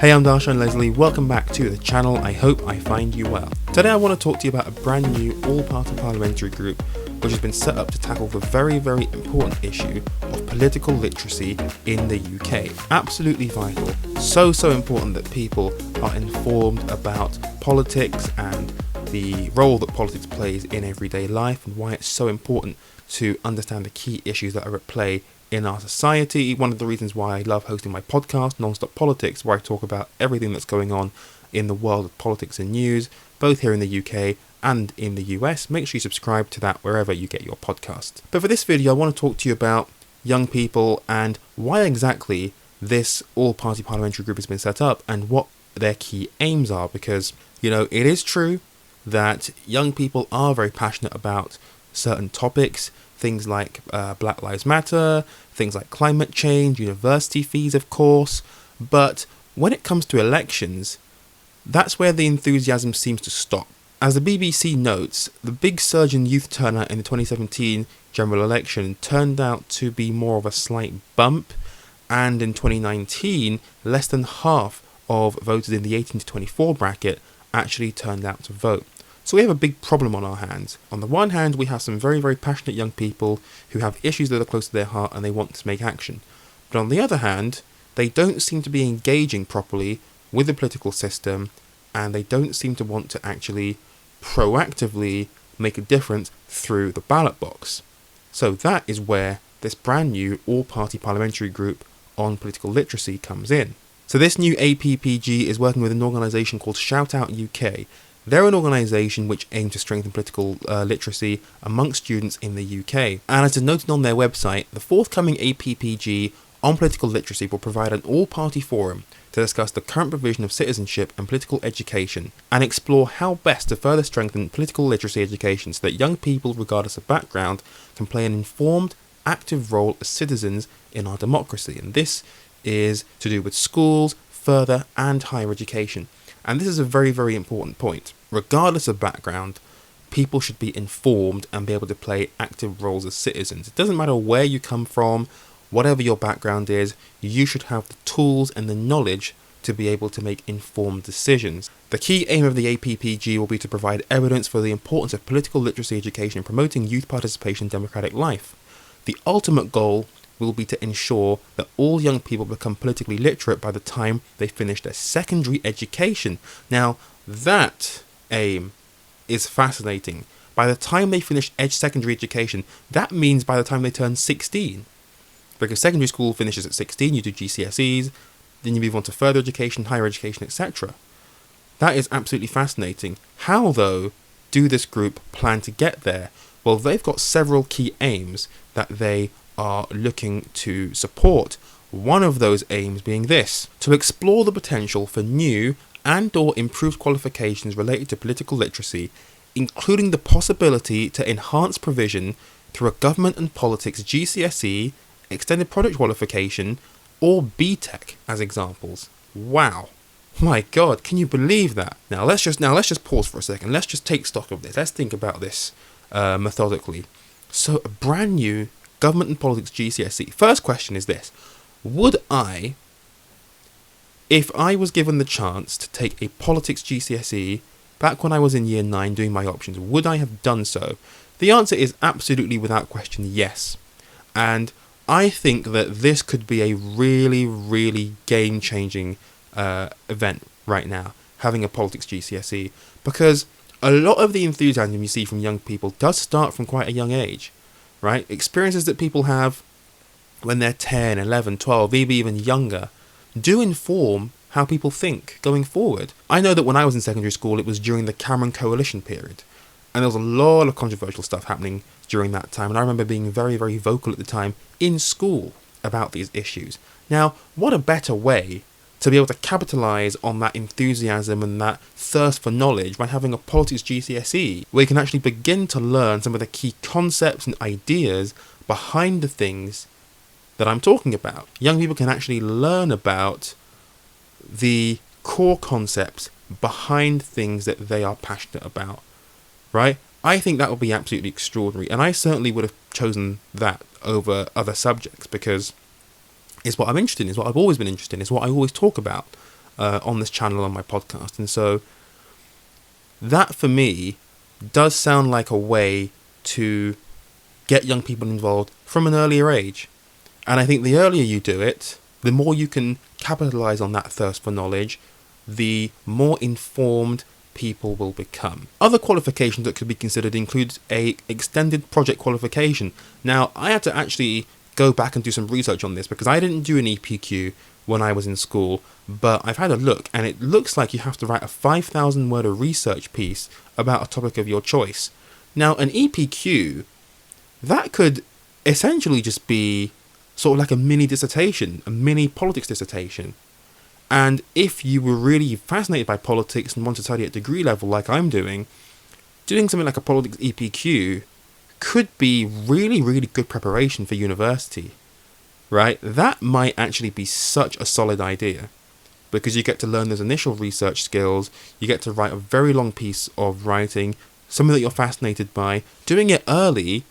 Hey, I'm Darsha and Leslie, welcome back to the channel. I hope I find you well. Today I want to talk to you about a brand new all-party parliamentary group which has been set up to tackle the very important issue of political literacy in the UK. Absolutely vital, so important that people are informed about politics and the role that politics plays in everyday life and why it's so important to understand the key issues that are at play in our society. One of the reasons why I love hosting my podcast, Non-Stop Politics, where I talk about everything that's going on in the world of politics and news, both here in the UK and in the US. Make sure you subscribe to that wherever you get your podcast. But for this video, I want to talk to you about young people and why exactly this all-party parliamentary group has been set up and what their key aims are, because, you know, it is true that young people are very passionate about certain topics, things like Black Lives Matter, things like climate change, university fees, of course. But when it comes to elections, that's where the enthusiasm seems to stop. As the BBC notes, the big surge in youth turnout in the 2017 general election turned out to be more of a slight bump, and in 2019, less than half of voters in the 18 to 24 bracket actually turned out to vote. So we have a big problem on our hands. On the one hand, we have some very passionate young people who have issues that are close to their heart and they want to make action. But on the other hand, they don't seem to be engaging properly with the political system, and they don't seem to want to actually proactively make a difference through the ballot box. So that is where this brand new all-party parliamentary group on political literacy comes in. So this new APPG is working with an organisation called Shout Out UK. They're an organisation which aims to strengthen political literacy amongst students in the UK. And as is noted on their website, the forthcoming APPG on political literacy will provide an all-party forum to discuss the current provision of citizenship and political education and explore how best to further strengthen political literacy education so that young people, regardless of background, can play an informed, active role as citizens in our democracy. And this is to do with schools, further and higher education. And this is a very important point. Regardless of background, people should be informed and be able to play active roles as citizens. It doesn't matter where you come from, whatever your background is, you should have the tools and the knowledge to be able to make informed decisions. The key aim of the APPG will be to provide evidence for the importance of political literacy education in promoting youth participation in democratic life. The ultimate goal will be to ensure that all young people become politically literate by the time they finish their secondary education. Now, that aim is fascinating. By the time they finish secondary education, that means by the time they turn 16. Because secondary school finishes at 16, you do GCSEs, then you move on to further education, higher education, etc. That is absolutely fascinating. How, though, do this group plan to get there? Well, they've got several key aims that they are looking to support. One of those aims being this: to explore the potential for new and/or improved qualifications related to political literacy, including the possibility to enhance provision through a government and politics GCSE, extended product qualification, or BTEC as examples. Wow. My God, can you believe that? Now let's just pause for a second. Let's just take stock of this. Let's think about this methodically. So a brand new government and politics GCSE. First question is this: would I, if I was given the chance to take a politics GCSE back when I was in year 9 doing my options, would I have done so? The answer is absolutely without question yes. And I think that this could be a really game-changing event right now, having a politics GCSE, because a lot of the enthusiasm you see from young people does start from quite a young age, right? Experiences that people have when they're 10, 11, 12, maybe even younger, do inform how people think going forward. I know that when I was in secondary school, it was during the Cameron Coalition period, and there was a lot of controversial stuff happening during that time, and I remember being very vocal at the time in school about these issues. Now, what a better way to be able to capitalise on that enthusiasm and that thirst for knowledge by having a politics GCSE, where you can actually begin to learn some of the key concepts and ideas behind the things that I'm talking about. Young people can actually learn about the core concepts behind things that they are passionate about, right? I think that would be absolutely extraordinary, and I certainly would have chosen that over other subjects because it's what I'm interested in, it's what I've always been interested in, it's what I always talk about. on this channel, on my podcast. And so that for me does sound like a way to get young people involved from an earlier age. And I think the earlier you do it, the more you can capitalize on that thirst for knowledge, the more informed people will become. Other qualifications that could be considered include a extended project qualification. Now, I had to actually go back and do some research on this because I didn't do an EPQ when I was in school, but I've had a look, and it looks like you have to write a 5,000 word of research piece about a topic of your choice. Now, an EPQ, that could essentially just be sort of like a mini dissertation, a mini politics dissertation. And if you were really fascinated by politics and want to study at degree level like I'm doing something like a politics EPQ could be really, really good preparation for university, right? That might actually be such a solid idea because you get to learn those initial research skills, you get to write a very long piece of writing, something that you're fascinated by, doing it early,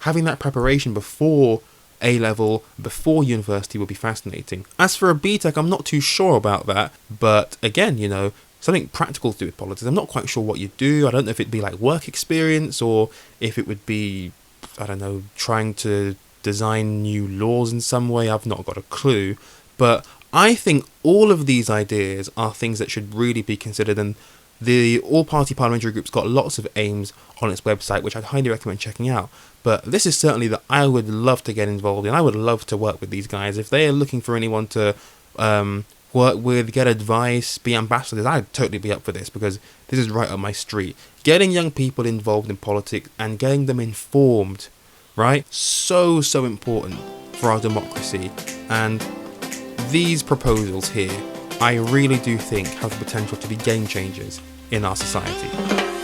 having that preparation before A-level, before university will be fascinating. As for a BTEC, I'm not too sure about that, but again, you know, something practical to do with politics. I'm not quite sure what you do. I don't know if it'd be like work experience or if it would be, I don't know, trying to design new laws in some way. I've not got a clue, but I think all of these ideas are things that should really be considered, and the all-party parliamentary group's got lots of aims on its website, which I'd highly recommend checking out. But this is certainly that I would love to get involved in. I would love to work with these guys. If they are looking for anyone to work with, get advice, be ambassadors, I'd totally be up for this because this is right up my street. Getting young people involved in politics and getting them informed, right? So important for our democracy. And these proposals here, I really do think have the potential to be game changers in our society.